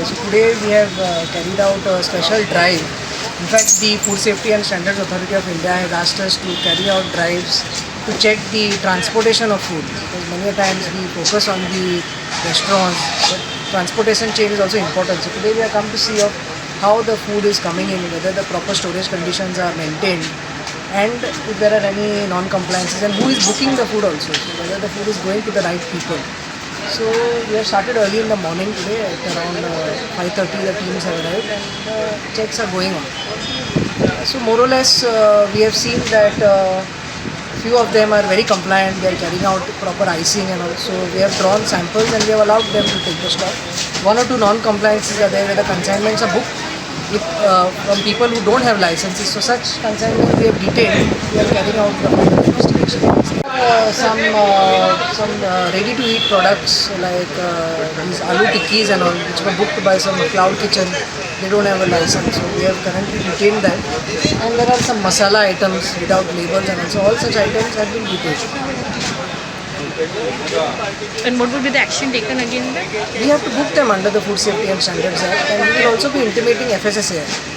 So today we have carried out a special drive. In fact, the Food Safety and Standards Authority of India has asked us to carry out drives to check the transportation of food. Because many a times we focus on the restaurants, but transportation chain is also important. So today we have come to see of how the food is coming in, whether the proper storage conditions are maintained, and if there are any non-compliances, and who is booking the food also, so whether the food is going to the right people. So we have started early in the morning today at around 5:30 the teams have arrived and checks are going on. So more or less we have seen that few of them are very compliant, they are carrying out proper icing, and also we have drawn samples and we have allowed them to take the stock. One or two non-compliances are there where the consignments are booked from people who don't have licenses. So such consignments we have detained, we are carrying out the investigation. Some ready-to-eat products like these aloo tikkis and all, which were booked by some cloud kitchen, they don't have a license. So we have currently detained that. And there are some masala items without labels, and also all such items have been detained. And what would be the action taken again? We have to book them under the Food Safety and Standards Act, and we will also be intimating FSSAI.